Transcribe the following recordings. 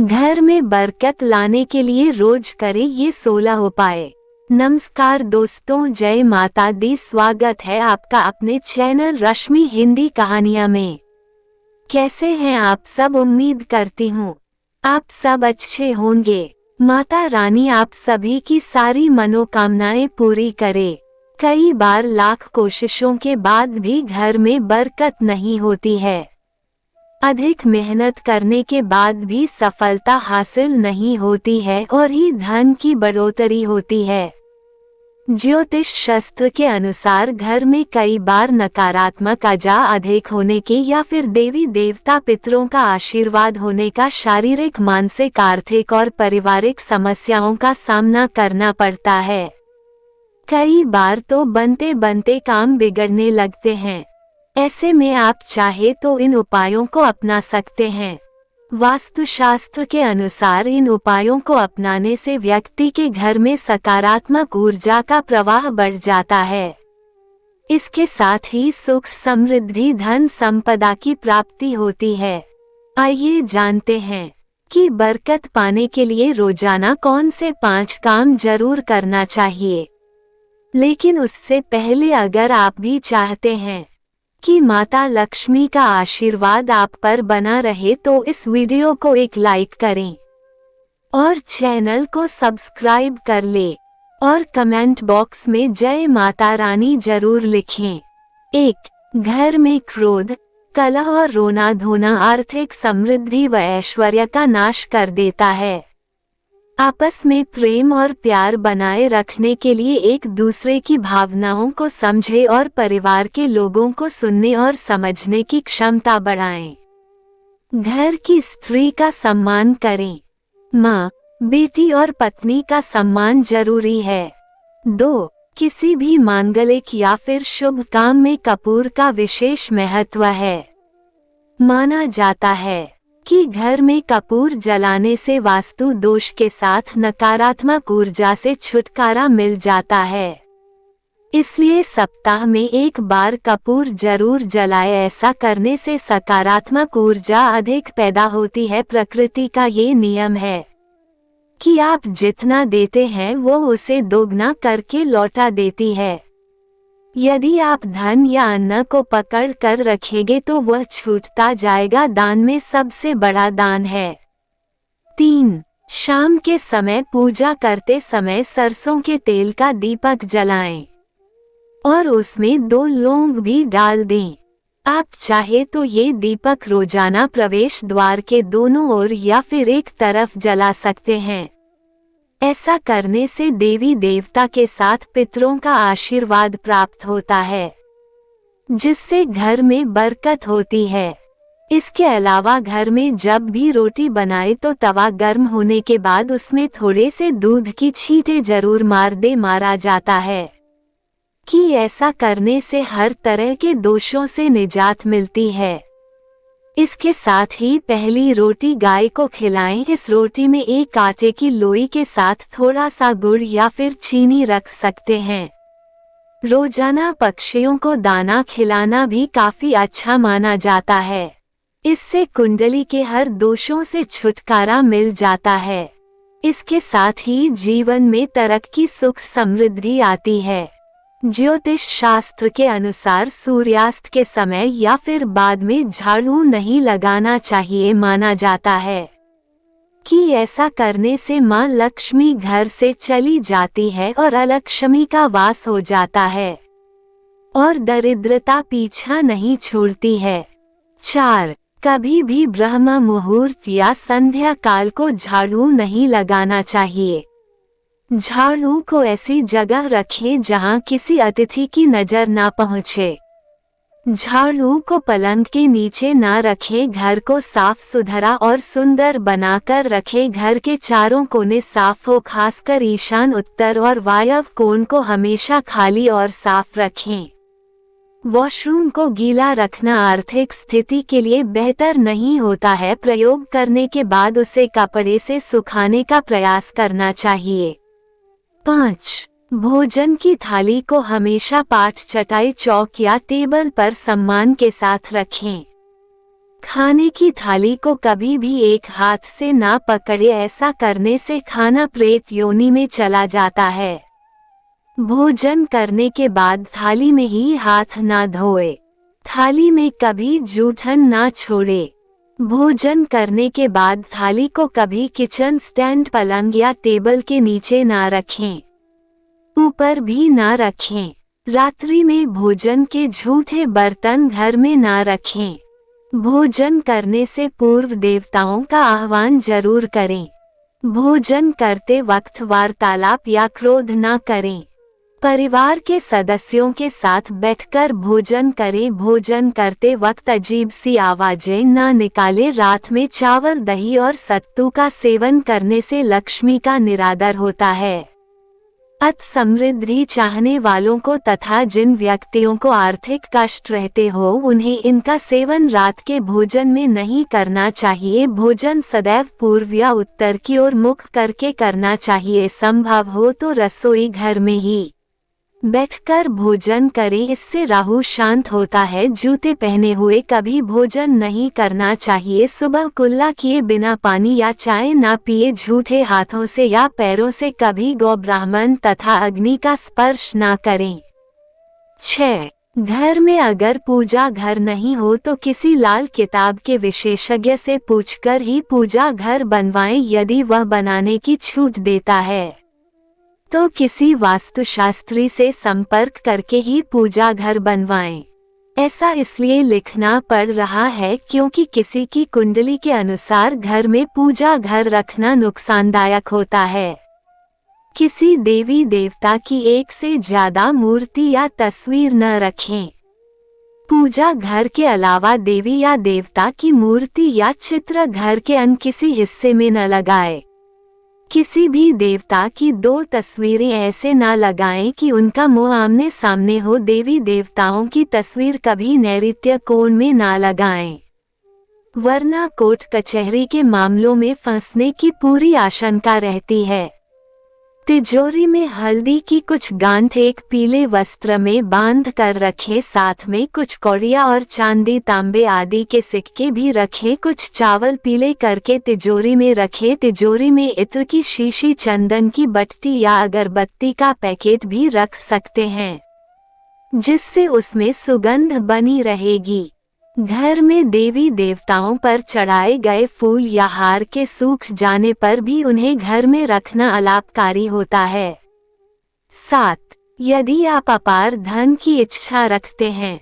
घर में बरकत लाने के लिए रोज करें ये 16 उपाय। नमस्कार दोस्तों, जय माता दी। स्वागत है आपका अपने चैनल रश्मि हिंदी कहानियां में। कैसे हैं आप सब? उम्मीद करती हूँ आप सब अच्छे होंगे। माता रानी आप सभी की सारी मनोकामनाएं पूरी करे। कई बार लाख कोशिशों के बाद भी घर में बरकत नहीं होती है। अधिक मेहनत करने के बाद भी सफलता हासिल नहीं होती है और ही धन की बढ़ोतरी होती है। ज्योतिष शास्त्र के अनुसार घर में कई बार नकारात्मक ऊर्जा अधिक होने के या फिर देवी देवता पितरों का आशीर्वाद होने का शारीरिक, मानसिक, आर्थिक और पारिवारिक समस्याओं का सामना करना पड़ता है। कई बार तो बनते बनते काम बिगड़ने लगते हैं। ऐसे में आप चाहे तो इन उपायों को अपना सकते हैं। वास्तुशास्त्र के अनुसार इन उपायों को अपनाने से व्यक्ति के घर में सकारात्मक ऊर्जा का प्रवाह बढ़ जाता है। इसके साथ ही सुख, समृद्धि, धन संपदा की प्राप्ति होती है। आइए जानते हैं कि बरकत पाने के लिए रोजाना कौन से 5 काम जरूर करना चाहिए। लेकिन उससे पहले अगर आप भी चाहते हैं कि माता लक्ष्मी का आशीर्वाद आप पर बना रहे तो इस वीडियो को एक लाइक करें और चैनल को सब्सक्राइब कर ले और कमेंट बॉक्स में जय माता रानी जरूर लिखें। 1. घर में क्रोध, कलह और रोना धोना आर्थिक समृद्धि व ऐश्वर्य का नाश कर देता है। आपस में प्रेम और प्यार बनाए रखने के लिए एक दूसरे की भावनाओं को समझें और परिवार के लोगों को सुनने और समझने की क्षमता बढ़ाएं। घर की स्त्री का सम्मान करें। माँ, बेटी और पत्नी का सम्मान जरूरी है। 2. किसी भी मांगलिक या फिर शुभ काम में कपूर का विशेष महत्व है। माना जाता है कि घर में कपूर जलाने से वास्तु दोष के साथ नकारात्मक ऊर्जा से छुटकारा मिल जाता है। इसलिए सप्ताह में एक बार कपूर जरूर जलाए। ऐसा करने से सकारात्मक ऊर्जा अधिक पैदा होती है। प्रकृति का ये नियम है कि आप जितना देते हैं वो उसे दोगुना करके लौटा देती है। यदि आप धन या अन्न को पकड़ कर रखेंगे तो वह छूटता जाएगा। दान में सबसे बड़ा दान है। 3. शाम के समय पूजा करते समय सरसों के तेल का दीपक जलाएं और उसमें 2 लौंग भी डाल दें। आप चाहे तो ये दीपक रोजाना प्रवेश द्वार के दोनों ओर या फिर एक तरफ जला सकते हैं। ऐसा करने से देवी देवता के साथ पितरों का आशीर्वाद प्राप्त होता है, जिससे घर में बरकत होती है। इसके अलावा घर में जब भी रोटी बनाए तो तवा गर्म होने के बाद उसमें थोड़े से दूध की छींटे जरूर मारा जाता है कि ऐसा करने से हर तरह के दोषों से निजात मिलती है। इसके साथ ही पहली रोटी गाय को खिलाएं। इस रोटी में एक आटे की लोई के साथ थोड़ा सा गुड़ या फिर चीनी रख सकते हैं। रोजाना पक्षियों को दाना खिलाना भी काफी अच्छा माना जाता है। इससे कुंडली के हर दोषों से छुटकारा मिल जाता है। इसके साथ ही जीवन में तरक्की, सुख, समृद्धि आती है। ज्योतिष शास्त्र के अनुसार सूर्यास्त के समय या फिर बाद में झाड़ू नहीं लगाना चाहिए। माना जाता है कि ऐसा करने से मां लक्ष्मी घर से चली जाती है और अलक्ष्मी का वास हो जाता है और दरिद्रता पीछा नहीं छोड़ती है। 4. कभी भी ब्रह्म मुहूर्त या संध्या काल को झाड़ू नहीं लगाना चाहिए। झाड़ू को ऐसी जगह रखें जहां किसी अतिथि की नजर ना पहुंचे। झाड़ू को पलंग के नीचे ना रखें। घर को साफ सुथरा और सुंदर बनाकर रखें। घर के चारों कोने साफ हो, खासकर ईशान, उत्तर और वायव्य कोण को हमेशा खाली और साफ रखें। वॉशरूम को गीला रखना आर्थिक स्थिति के लिए बेहतर नहीं होता है। प्रयोग करने के बाद उसे कपड़े से सुखाने का प्रयास करना चाहिए। 5. भोजन की थाली को हमेशा पाठ, चटाई, चौक या टेबल पर सम्मान के साथ रखें। खाने की थाली को कभी भी एक हाथ से ना पकड़े, ऐसा करने से खाना प्रेत योनि में चला जाता है। भोजन करने के बाद थाली में ही हाथ ना धोए। थाली में कभी जूठन ना छोड़े। भोजन करने के बाद थाली को कभी किचन स्टैंड, पलंग या टेबल के नीचे ना रखें, ऊपर भी ना रखें। रात्रि में भोजन के झूठे बर्तन घर में ना रखें। भोजन करने से पूर्व देवताओं का आह्वान जरूर करें। भोजन करते वक्त वार्तालाप या क्रोध ना करें। परिवार के सदस्यों के साथ बैठकर भोजन करें। भोजन करते वक्त अजीब सी आवाजें ना निकालें। रात में चावल, दही और सत्तू का सेवन करने से लक्ष्मी का निरादर होता है। अत समृद्धि चाहने वालों को तथा जिन व्यक्तियों को आर्थिक कष्ट रहते हो, उन्हें इनका सेवन रात के भोजन में नहीं करना चाहिए। भोजन सदैव पूर्व या उत्तर की ओर मुख करके करना चाहिए। संभव हो तो रसोई घर में ही बैठकर भोजन करें, इससे राहु शांत होता है। जूते पहने हुए कभी भोजन नहीं करना चाहिए। सुबह कुल्ला किए बिना पानी या चाय ना पिए। झूठे हाथों से या पैरों से कभी गौ, ब्राह्मण तथा अग्नि का स्पर्श ना करें। 6. घर में अगर पूजा घर नहीं हो तो किसी लाल किताब के विशेषज्ञ से पूछकर ही पूजा घर बनवाएं। यदि वह बनाने की छूट देता है तो किसी वास्तुशास्त्री से संपर्क करके ही पूजा घर बनवाएं। ऐसा इसलिए लिखना पड़ रहा है क्योंकि किसी की कुंडली के अनुसार घर में पूजा घर रखना नुकसानदायक होता है। किसी देवी देवता की एक से ज्यादा मूर्ति या तस्वीर न रखें। पूजा घर के अलावा देवी या देवता की मूर्ति या चित्र घर के अन्य किसी हिस्से में न लगाएं। किसी भी देवता की 2 तस्वीरें ऐसे ना लगाएं कि उनका मुंह आमने सामने हो। देवी देवताओं की तस्वीर कभी नैऋत्य कोण में ना लगाएं, वरना कोर्ट कचहरी के मामलों में फंसने की पूरी आशंका रहती है। तिजोरी में हल्दी की कुछ गांठ एक पीले वस्त्र में बांध कर रखें। साथ में कुछ कौड़िया और चांदी, तांबे आदि के सिक्के भी रखें। कुछ चावल पीले करके तिजोरी में रखें। तिजोरी में इत्र की शीशी, चंदन की बट्टी या अगरबत्ती का पैकेट भी रख सकते हैं, जिससे उसमें सुगंध बनी रहेगी। घर में देवी देवताओं पर चढ़ाए गए फूल या हार के सूख जाने पर भी उन्हें घर में रखना अलाभकारी होता है। 7. यदि आप अपार धन की इच्छा रखते हैं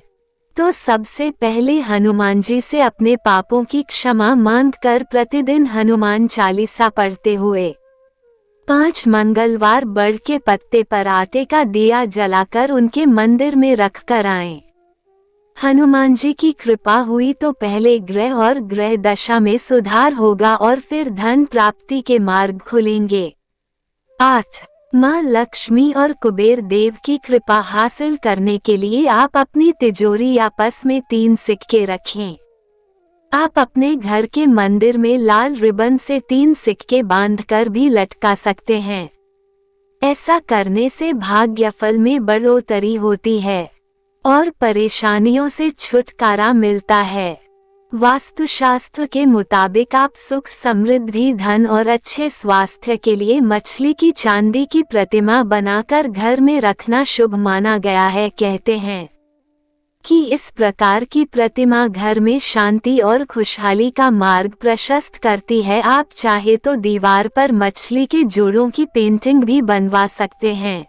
तो सबसे पहले हनुमान जी से अपने पापों की क्षमा मांगकर प्रतिदिन हनुमान चालीसा पढ़ते हुए 5 मंगलवार बड़ के पत्ते पर आटे का दिया जलाकर उनके मंदिर में रख कर आएं। हनुमान जी की कृपा हुई तो पहले ग्रह और ग्रह दशा में सुधार होगा और फिर धन प्राप्ति के मार्ग खुलेंगे। 8. माँ लक्ष्मी और कुबेर देव की कृपा हासिल करने के लिए आप अपनी तिजोरी या पर्स में 3 सिक्के रखें। आप अपने घर के मंदिर में लाल रिबन से 3 सिक्के बांधकर भी लटका सकते हैं। ऐसा करने से भाग्यफल में बढ़ोतरी होती है और परेशानियों से छुटकारा मिलता है। वास्तुशास्त्र के मुताबिक आप सुख, समृद्धि, धन और अच्छे स्वास्थ्य के लिए मछली की चांदी की प्रतिमा बनाकर घर में रखना शुभ माना गया है। कहते हैं कि इस प्रकार की प्रतिमा घर में शांति और खुशहाली का मार्ग प्रशस्त करती है। आप चाहे तो दीवार पर मछली के जोड़ों की पेंटिंग भी बनवा सकते हैं।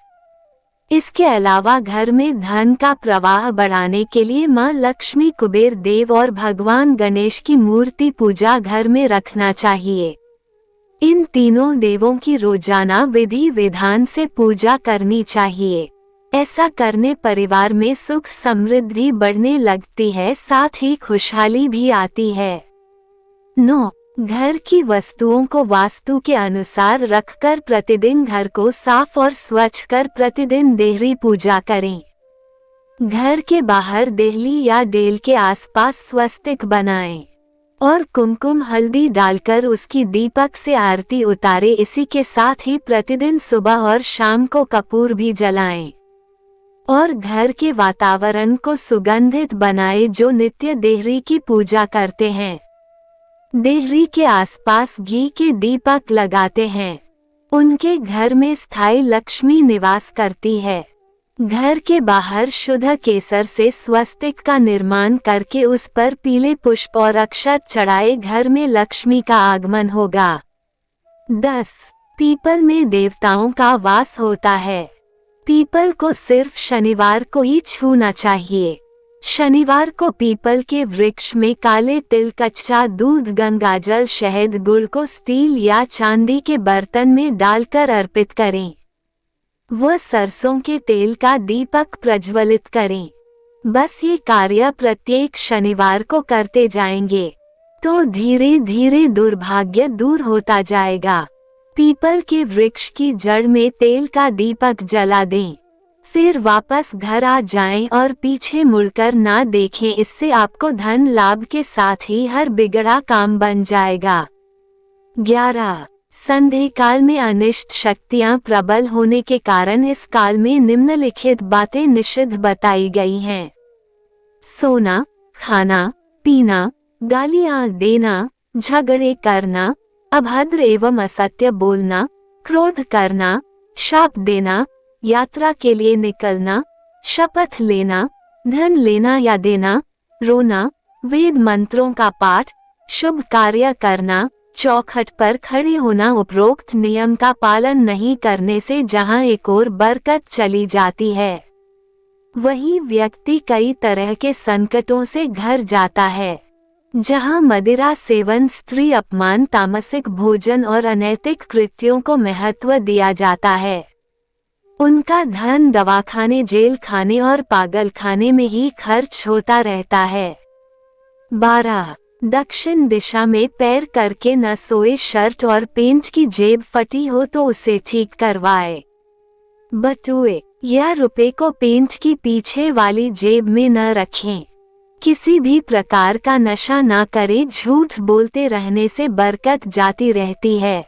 इसके अलावा घर में धन का प्रवाह बढ़ाने के लिए मां लक्ष्मी, कुबेर देव और भगवान गणेश की मूर्ति पूजा घर में रखना चाहिए। इन तीनों देवों की रोजाना विधि विधान से पूजा करनी चाहिए। ऐसा करने परिवार में सुख समृद्धि बढ़ने लगती है, साथ ही खुशहाली भी आती है। 9. घर की वस्तुओं को वास्तु के अनुसार रखकर प्रतिदिन घर को साफ और स्वच्छ कर प्रतिदिन देहरी पूजा करें। घर के बाहर देहली या डेल के आसपास स्वस्तिक बनाएं और कुमकुम हल्दी डालकर उसकी दीपक से आरती उतारें। इसी के साथ ही प्रतिदिन सुबह और शाम को कपूर भी जलाएं। और घर के वातावरण को सुगंधित बनाए जो नित्य देहरी की पूजा करते हैं। देहरी के आसपास घी के दीपक लगाते हैं। उनके घर में स्थायी लक्ष्मी निवास करती है। घर के बाहर शुद्ध केसर से स्वस्तिक का निर्माण करके उस पर पीले पुष्प और अक्षत चढ़ाए घर में लक्ष्मी का आगमन होगा। 10. पीपल में देवताओं का वास होता है। पीपल को सिर्फ शनिवार को ही छूना चाहिए। शनिवार को पीपल के वृक्ष में काले तिल, कच्चा दूध, गंगाजल, शहद, गुड़ को स्टील या चांदी के बर्तन में डालकर अर्पित करें। वह सरसों के तेल का दीपक प्रज्वलित करें। बस ये कार्य प्रत्येक शनिवार को करते जाएंगे तो धीरे धीरे दुर्भाग्य दूर होता जाएगा। पीपल के वृक्ष की जड़ में तेल का दीपक जला दें। फिर वापस घर आ जाएं और पीछे मुड़कर ना देखें। इससे आपको धन लाभ के साथ ही हर बिगड़ा काम बन जाएगा। 11. संध्या काल में अनिष्ट शक्तियां प्रबल होने के कारण इस काल में निम्नलिखित बातें निषिद्ध बताई गई हैं। सोना, खाना, पीना, गालियां देना, झगड़े करना, अभद्र एवं असत्य बोलना, क्रोध करना, शाप देना, यात्रा के लिए निकलना, शपथ लेना, धन लेना या देना, रोना, वेद मंत्रों का पाठ, शुभ कार्य करना, चौखट पर खड़े होना। उपरोक्त नियम का पालन नहीं करने से जहां एक ओर बरकत चली जाती है, वहीं व्यक्ति कई तरह के संकटों से घिर जाता है। जहां मदिरा सेवन, स्त्री अपमान, तामसिक भोजन और अनैतिक कृत्यों को महत्व दिया जाता है, उनका धन दवाखाने, जेल खाने और पागलखाने में ही खर्च होता रहता है। 12. दक्षिण दिशा में पैर करके न सोए। शर्ट और पेंट की जेब फटी हो तो उसे ठीक करवाए। बटुए या रुपए को पेंट की पीछे वाली जेब में न रखें। किसी भी प्रकार का नशा ना करें। झूठ बोलते रहने से बरकत जाती रहती है।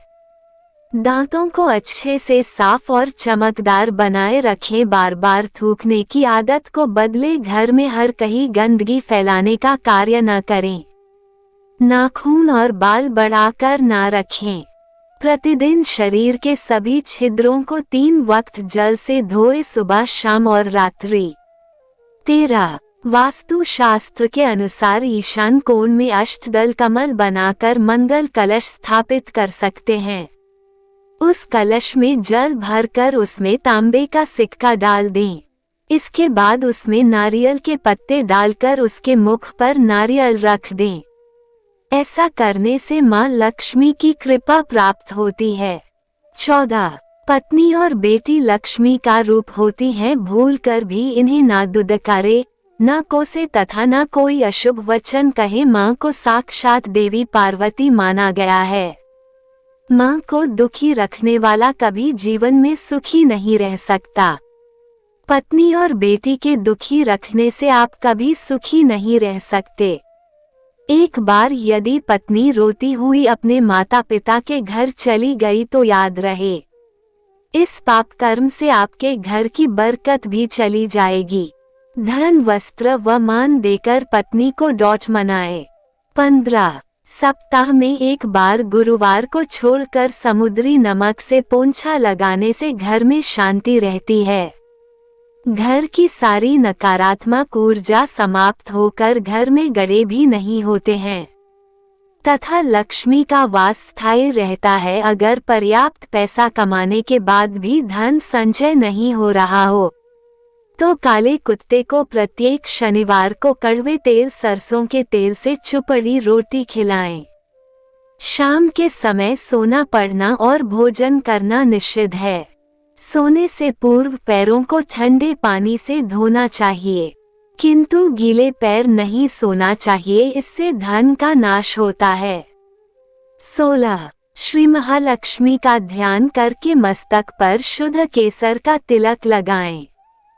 दांतों को अच्छे से साफ और चमकदार बनाए रखें। बार बार थूकने की आदत को बदले। घर में हर कहीं गंदगी फैलाने का कार्य न करें। नाखून और बाल बढ़ाकर ना रखें। प्रतिदिन शरीर के सभी छिद्रों को 3 वक्त जल से धोए, सुबह, शाम और रात्रि। 13. वास्तु शास्त्र के अनुसार ईशान कोण में अष्टदल कमल बनाकर मंगल कलश स्थापित कर सकते हैं। उस कलश में जल भरकर उसमें तांबे का सिक्का डाल दें। इसके बाद उसमें नारियल के पत्ते डालकर उसके मुख पर नारियल रख दें। ऐसा करने से मां लक्ष्मी की कृपा प्राप्त होती है। 14. पत्नी और बेटी लक्ष्मी का रूप होती हैं। भूलकर भी इन्हें ना दुदकारे, न कोसे तथा न कोई अशुभ वचन कहे। मां को साक्षात देवी पार्वती माना गया है। मां को दुखी रखने वाला कभी जीवन में सुखी नहीं रह सकता। पत्नी और बेटी के दुखी रखने से आप कभी सुखी नहीं रह सकते। एक बार यदि पत्नी रोती हुई अपने माता पिता के घर चली गई तो याद रहे, इस पाप कर्म से आपके घर की बरकत भी चली जाएगी। धन, वस्त्र व मान देकर पत्नी को डॉट मनाए। 15. सप्ताह में एक बार गुरुवार को छोड़कर समुद्री नमक से पोंछा लगाने से घर में शांति रहती है। घर की सारी नकारात्मक ऊर्जा समाप्त होकर घर में गड़े भी नहीं होते हैं तथा लक्ष्मी का वास स्थायी रहता है। अगर पर्याप्त पैसा कमाने के बाद भी धन संचय नहीं हो रहा हो तो काले कुत्ते को प्रत्येक शनिवार को कड़वे तेल, सरसों के तेल से चुपड़ी रोटी खिलाएं। शाम के समय सोना पड़ना और भोजन करना निषिद्ध है। सोने से पूर्व पैरों को ठंडे पानी से धोना चाहिए, किंतु गीले पैर नहीं सोना चाहिए, इससे धन का नाश होता है। 16. श्री महालक्ष्मी का ध्यान करके मस्तक पर शुद्ध केसर का तिलक लगाएं।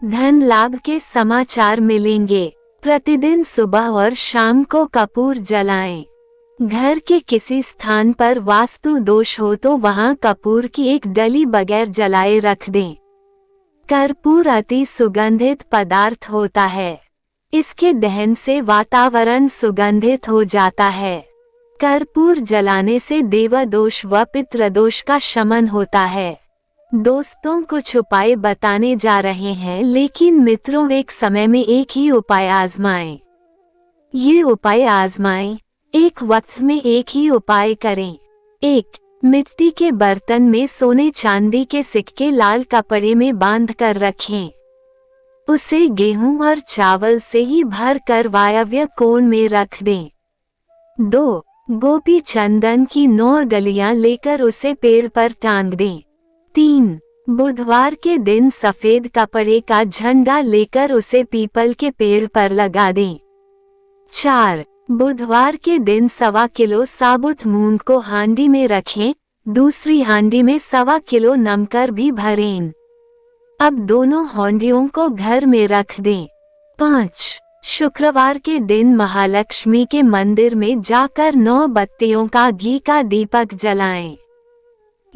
धन लाभ के समाचार मिलेंगे। प्रतिदिन सुबह और शाम को कपूर जलाएं। घर के किसी स्थान पर वास्तु दोष हो तो वहां कपूर की एक डली बगैर जलाए रख दें। कर्पूर अति सुगंधित पदार्थ होता है। इसके दहन से वातावरण सुगंधित हो जाता है। कर्पूर जलाने से देवदोष व पितृदोष का शमन होता है। दोस्तों, कुछ उपाय बताने जा रहे हैं, लेकिन मित्रों एक समय में एक ही उपाय आजमाएं। ये उपाय आजमाएं, एक वक्त में एक ही उपाय करें। 1. मिट्टी के बर्तन में सोने चांदी के सिक्के लाल कपड़े में बांध कर रखें। उसे गेहूं और चावल से ही भर कर वायव्य कोण में रख दें। 2. गोपी चंदन की 9 डलियां लेकर उसे पेड़ पर टांग दें। 3. बुधवार के दिन सफेद कपड़े का झंडा लेकर उसे पीपल के पेड़ पर लगा दें। 4. बुधवार के दिन 1.25 किलो साबुत मूंग को हांडी में रखें, दूसरी हांडी में 1.25 किलो नमकर भी भरें। अब दोनों हांडियों को घर में रख दें। 5. शुक्रवार के दिन महालक्ष्मी के मंदिर में जाकर 9 बत्तियों का घी का दीपक जलाएं।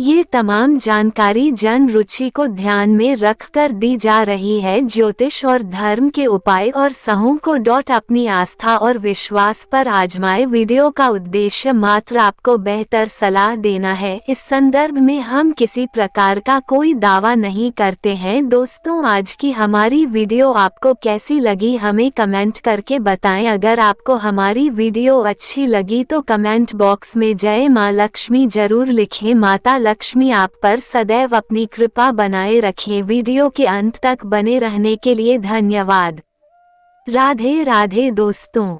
ये तमाम जानकारी जन रुचि को ध्यान में रखकर दी जा रही है। ज्योतिष और धर्म के उपाय और सहों को अपनी आस्था और विश्वास पर आजमाए। वीडियो का उद्देश्य मात्र आपको बेहतर सलाह देना है। इस संदर्भ में हम किसी प्रकार का कोई दावा नहीं करते हैं। दोस्तों, आज की हमारी वीडियो आपको कैसी लगी हमें कमेंट करके बताएं। अगर आपको हमारी वीडियो अच्छी लगी तो कमेंट बॉक्स में जय मां लक्ष्मी जरूर लिखें। माता लक्ष्मी आप पर सदैव अपनी कृपा बनाए रखें। वीडियो के अंत तक बने रहने के लिए धन्यवाद। राधे राधे दोस्तों।